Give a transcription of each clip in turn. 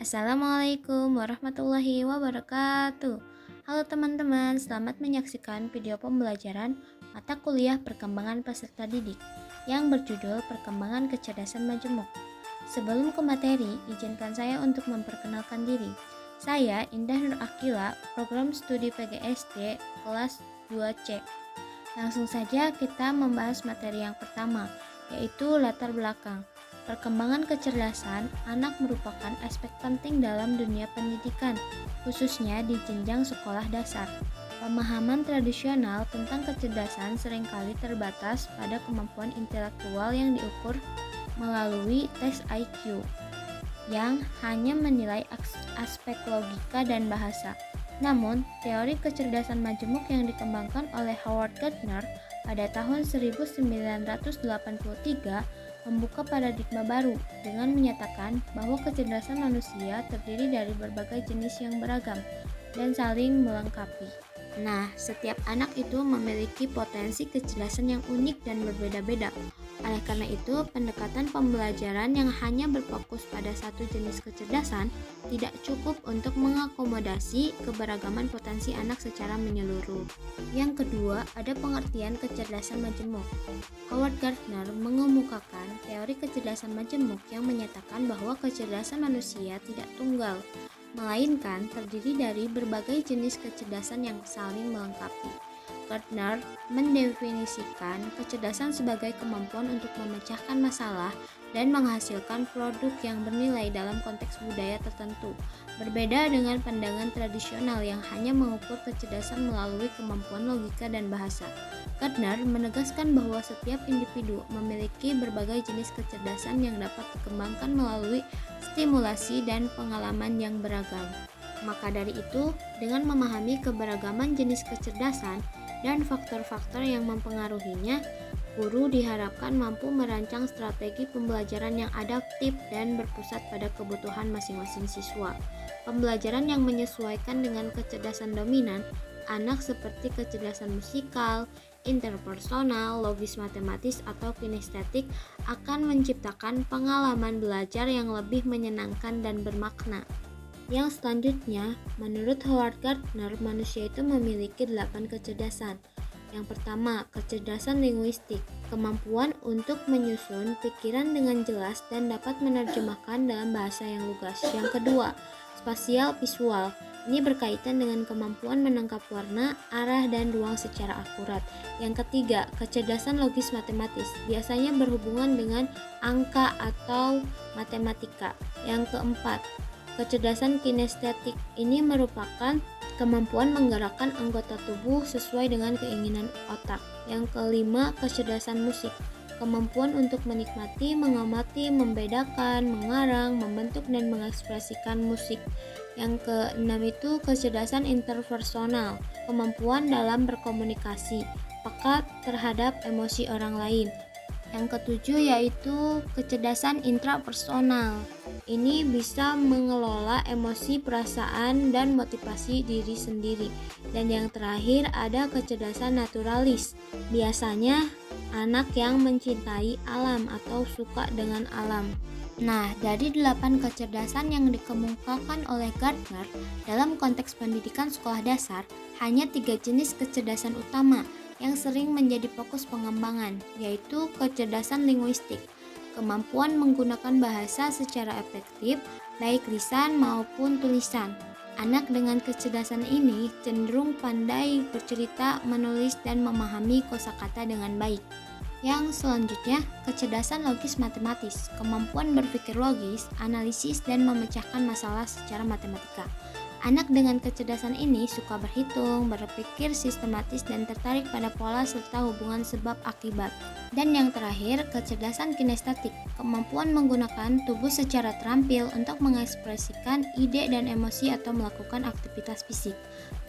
Assalamualaikum warahmatullahi wabarakatuh. Halo teman-teman, selamat menyaksikan video pembelajaran mata kuliah perkembangan peserta didik yang berjudul Perkembangan Kecerdasan Majemuk. Sebelum ke materi, izinkan saya untuk memperkenalkan diri. Saya Indah Nur Akila, program studi PGSD kelas 2C. Langsung saja kita membahas materi yang pertama, yaitu latar belakang. Perkembangan kecerdasan anak merupakan aspek penting dalam dunia pendidikan, khususnya di jenjang sekolah dasar. Pemahaman tradisional tentang kecerdasan seringkali terbatas pada kemampuan intelektual yang diukur melalui tes IQ, yang hanya menilai aspek logika dan bahasa. Namun, teori kecerdasan majemuk yang dikembangkan oleh Howard Gardner pada tahun 1983 membuka paradigma baru dengan menyatakan bahwa kecerdasan manusia terdiri dari berbagai jenis yang beragam dan saling melengkapi. Nah, setiap anak itu memiliki potensi kecerdasan yang unik dan berbeda-beda. Oleh karena itu, pendekatan pembelajaran yang hanya berfokus pada satu jenis kecerdasan tidak cukup untuk mengakomodasi keberagaman potensi anak secara menyeluruh. Yang kedua, ada pengertian kecerdasan majemuk. Howard Gardner mengemukakan teori kecerdasan majemuk yang menyatakan bahwa kecerdasan manusia tidak tunggal, melainkan terdiri dari berbagai jenis kecerdasan yang saling melengkapi. Gardner mendefinisikan kecerdasan sebagai kemampuan untuk memecahkan masalah dan menghasilkan produk yang bernilai dalam konteks budaya tertentu, berbeda dengan pandangan tradisional yang hanya mengukur kecerdasan melalui kemampuan logika dan bahasa. Gardner menegaskan bahwa setiap individu memiliki berbagai jenis kecerdasan yang dapat dikembangkan melalui stimulasi dan pengalaman yang beragam. Maka dari itu, dengan memahami keberagaman jenis kecerdasan dan faktor-faktor yang mempengaruhinya, guru diharapkan mampu merancang strategi pembelajaran yang adaptif dan berpusat pada kebutuhan masing-masing siswa. Pembelajaran yang menyesuaikan dengan kecerdasan dominan anak seperti kecerdasan musikal, interpersonal, logis matematis, atau kinestetik akan menciptakan pengalaman belajar yang lebih menyenangkan dan bermakna. Yang selanjutnya, menurut Howard Gardner, manusia itu memiliki 8 kecerdasan. Yang pertama, kecerdasan linguistik, kemampuan untuk menyusun pikiran dengan jelas dan dapat menerjemahkan dalam bahasa yang lugas. Yang kedua, spasial visual. Ini berkaitan dengan kemampuan menangkap warna, arah, dan ruang secara akurat. Yang ketiga, kecerdasan logis matematis, biasanya berhubungan dengan angka atau matematika. Yang keempat, kecerdasan kinestetik. Ini merupakan kemampuan menggerakkan anggota tubuh sesuai dengan keinginan otak. Yang kelima, kecerdasan musik, kemampuan untuk menikmati, mengamati, membedakan, mengarang, membentuk, dan mengekspresikan musik. Yang keenam itu kecerdasan interpersonal, kemampuan dalam berkomunikasi, peka terhadap emosi orang lain. Yang ketujuh yaitu kecerdasan intrapersonal. Ini bisa mengelola emosi, perasaan, dan motivasi diri sendiri. Dan yang terakhir ada kecerdasan naturalis. Biasanya anak yang mencintai alam atau suka dengan alam. Nah, dari 8 kecerdasan yang dikemukakan oleh Gardner dalam konteks pendidikan sekolah dasar, hanya 3 jenis kecerdasan utama yang sering menjadi fokus pengembangan, yaitu kecerdasan linguistik, kemampuan menggunakan bahasa secara efektif, baik lisan maupun tulisan. Anak dengan kecerdasan ini cenderung pandai bercerita, menulis, dan memahami kosakata dengan baik. Yang selanjutnya, kecerdasan logis matematis, kemampuan berpikir logis, analisis, dan memecahkan masalah secara matematika. Anak dengan kecerdasan ini suka berhitung, berpikir sistematis, dan tertarik pada pola serta hubungan sebab akibat. Dan yang terakhir, kecerdasan kinestetik, kemampuan menggunakan tubuh secara terampil untuk mengekspresikan ide dan emosi atau melakukan aktivitas fisik.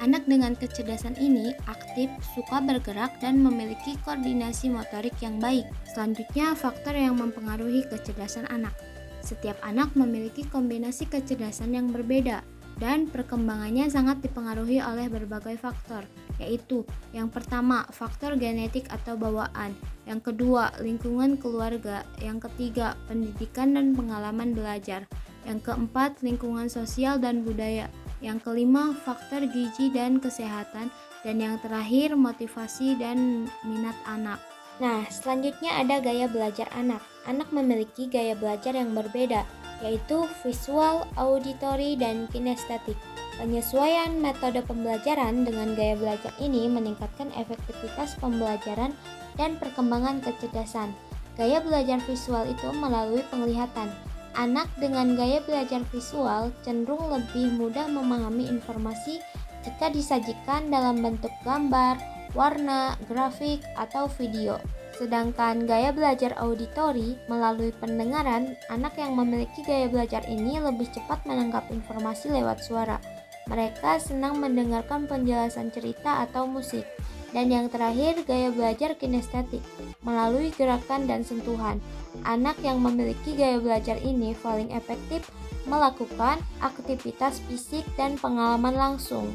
Anak dengan kecerdasan ini aktif, suka bergerak, dan memiliki koordinasi motorik yang baik. Selanjutnya, faktor yang mempengaruhi kecerdasan anak. Setiap anak memiliki kombinasi kecerdasan yang berbeda, dan perkembangannya sangat dipengaruhi oleh berbagai faktor, yaitu yang pertama, faktor genetik atau bawaan, yang kedua, lingkungan keluarga, yang ketiga, pendidikan dan pengalaman belajar, Yang keempat, lingkungan sosial dan budaya. Yang kelima, faktor gizi dan kesehatan. Dan yang terakhir, motivasi dan minat anak. Nah, selanjutnya ada gaya belajar anak. Anak memiliki gaya belajar yang berbeda, yaitu visual, auditory, dan kinestetik. Penyesuaian metode pembelajaran dengan gaya belajar ini meningkatkan efektivitas pembelajaran dan perkembangan kecerdasan. Gaya belajar visual itu melalui penglihatan. Anak dengan gaya belajar visual cenderung lebih mudah memahami informasi jika disajikan dalam bentuk gambar, warna, grafik, atau video. Sedangkan gaya belajar auditori melalui pendengaran, anak yang memiliki gaya belajar ini lebih cepat menangkap informasi lewat suara. Mereka senang mendengarkan penjelasan cerita atau musik. Dan yang terakhir, gaya belajar kinestetik melalui gerakan dan sentuhan. Anak yang memiliki gaya belajar ini paling efektif melakukan aktivitas fisik dan pengalaman langsung.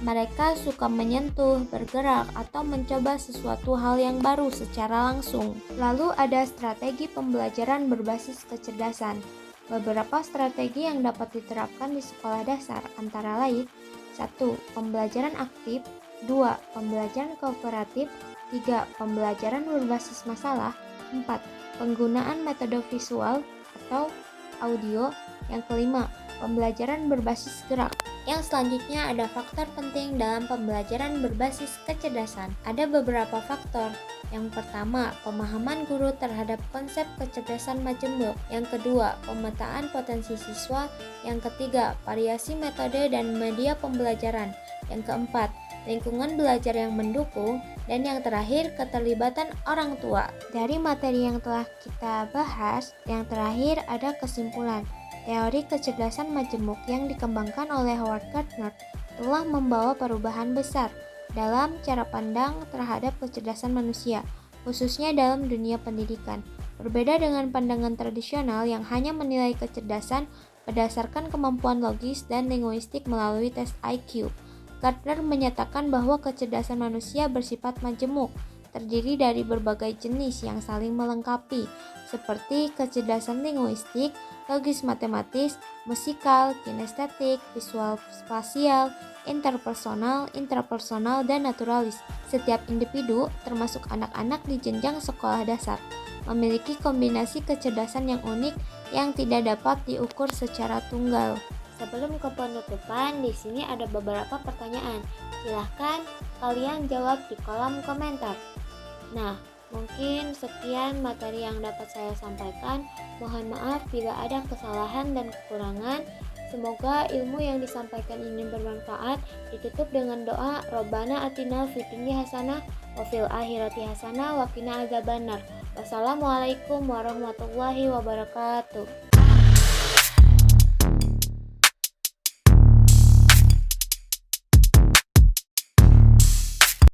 Mereka suka menyentuh, bergerak, atau mencoba sesuatu hal yang baru secara langsung. Lalu ada strategi pembelajaran berbasis kecerdasan. Beberapa strategi yang dapat diterapkan di sekolah dasar antara lain 1. Pembelajaran aktif 2. Pembelajaran kooperatif 3. Pembelajaran berbasis masalah 4. Penggunaan metode visual atau audio. Yang kelima, pembelajaran berbasis gerak. Yang selanjutnya ada faktor penting dalam pembelajaran berbasis kecerdasan. Ada beberapa faktor. Yang pertama, pemahaman guru terhadap konsep kecerdasan majemuk. Yang kedua, pemetaan potensi siswa. Yang ketiga, variasi metode dan media pembelajaran. Yang keempat, lingkungan belajar yang mendukung. Dan yang terakhir, keterlibatan orang tua. Dari materi yang telah kita bahas, yang terakhir ada kesimpulan. Teori kecerdasan majemuk yang dikembangkan oleh Howard Gardner telah membawa perubahan besar dalam cara pandang terhadap kecerdasan manusia, khususnya dalam dunia pendidikan. Berbeda dengan pandangan tradisional yang hanya menilai kecerdasan berdasarkan kemampuan logis dan linguistik melalui tes IQ. Gardner menyatakan bahwa kecerdasan manusia bersifat majemuk, terdiri dari berbagai jenis yang saling melengkapi, seperti kecerdasan linguistik, logis matematis, musikal, kinestetik, visual spasial, interpersonal, intrapersonal, dan naturalis. Setiap individu, termasuk anak-anak di jenjang sekolah dasar, memiliki kombinasi kecerdasan yang unik yang tidak dapat diukur secara tunggal. Sebelum ke penutupan, di sini ada beberapa pertanyaan. Silahkan kalian jawab di kolom komentar. Nah, mungkin sekian materi yang dapat saya sampaikan. Mohon maaf bila ada kesalahan dan kekurangan. Semoga ilmu yang disampaikan ini bermanfaat. Ditutup dengan doa, Robbana atina fid dunya hasanah wa fil akhirati hasanah wa qina adzabannar. Wassalamualaikum warahmatullahi wabarakatuh.